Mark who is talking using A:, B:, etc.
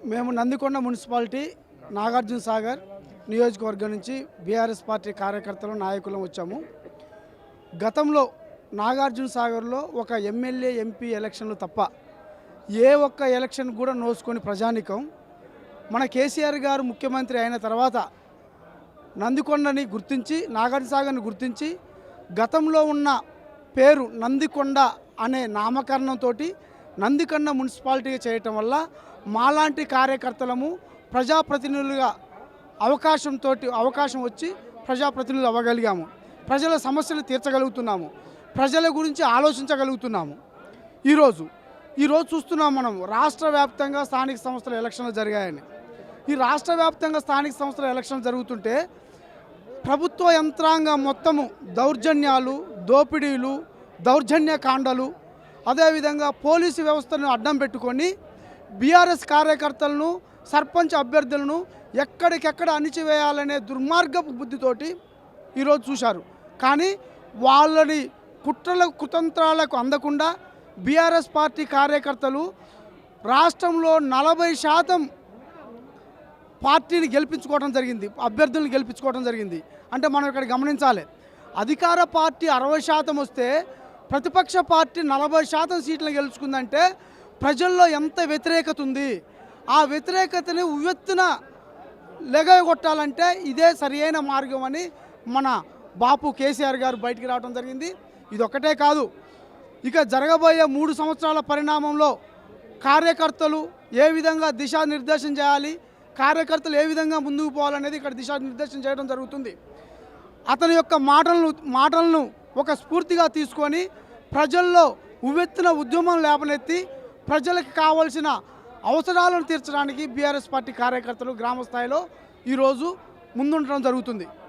A: మేము నందికొండ మున్సిపాలిటీ నాగార్జున సాగర్ నియోజకవర్గం నుంచి బీఆర్ఎస్ పార్టీ కార్యకర్తలు నాయకులం వచ్చాము. గతంలో నాగార్జున సాగర్లో ఒక ఎమ్మెల్యే ఎంపీ ఎలక్షన్లు తప్ప ఏ ఒక్క ఎలక్షన్ కూడా నోసుకొని ప్రజానికం మన కేసీఆర్ గారు ముఖ్యమంత్రి అయిన తర్వాత నందికొండని గుర్తించి నాగార్జున సాగర్ని గుర్తించి గతంలో ఉన్న పేరు నందికొండ అనే నామకరణంతో నందికొండ మున్సిపాలిటీ చేయటం వల్ల మాలాంటి కార్యకర్తలము ప్రజాప్రతినిధులుగా అవకాశం వచ్చి ప్రజాప్రతినిధులు అవ్వగలిగాము. ప్రజల సమస్యలు తీర్చగలుగుతున్నాము. ప్రజల గురించి ఆలోచించగలుగుతున్నాము. ఈరోజు చూస్తున్నాం మనం రాష్ట్ర వ్యాప్తంగా స్థానిక సంస్థల ఎలక్షన్లు జరిగాయని. ఈ రాష్ట్ర వ్యాప్తంగా స్థానిక సంస్థల ఎలక్షన్లు జరుగుతుంటే ప్రభుత్వ యంత్రాంగం మొత్తము దౌర్జన్యాలు, దోపిడీలు, దౌర్జన్యకాండలు, అదేవిధంగా పోలీసు వ్యవస్థను అడ్డం పెట్టుకొని బీఆర్ఎస్ కార్యకర్తలను, సర్పంచ్ అభ్యర్థులను ఎక్కడికెక్కడ అణిచివేయాలనే దుర్మార్గపు బుద్ధితోటి ఈరోజు చూశారు. కానీ వాళ్ళని కుతంత్రాలకు అందకుండా బీఆర్ఎస్ పార్టీ కార్యకర్తలు రాష్ట్రంలో 40% పార్టీని గెలిపించుకోవడం జరిగింది, అభ్యర్థులను గెలిపించుకోవడం జరిగింది. అంటే మనం ఇక్కడ గమనించాలి, అధికార పార్టీ 60% వస్తే ప్రతిపక్ష పార్టీ 40% సీట్లను గెలుచుకుందంటే ప్రజల్లో ఎంత వ్యతిరేకత ఉంది. ఆ వ్యతిరేకతని ఉవ్వెత్తున లెగగొట్టాలంటే ఇదే సరియైన మార్గం అని మన బాపు కేసీఆర్ గారు బయటికి రావడం జరిగింది. ఇది ఒక్కటే కాదు, ఇక జరగబోయే 3 సంవత్సరాల పరిణామంలో కార్యకర్తలు ఏ విధంగా దిశానిర్దేశం చేయాలి, కార్యకర్తలు ఏ విధంగా ముందుకు పోవాలనేది ఇక్కడ దిశానిర్దేశం చేయడం జరుగుతుంది. అతని యొక్క మాటలను ఒక స్ఫూర్తిగా తీసుకొని ప్రజల్లో ఉవ్వెత్తున ఉద్యమం లేపనెత్తి ప్రజలకు కావాల్సిన అవసరాలను తీర్చడానికి బీఆర్ఎస్ పార్టీ కార్యకర్తలు గ్రామ స్థాయిలో ఈరోజు ముందుండడం జరుగుతుంది.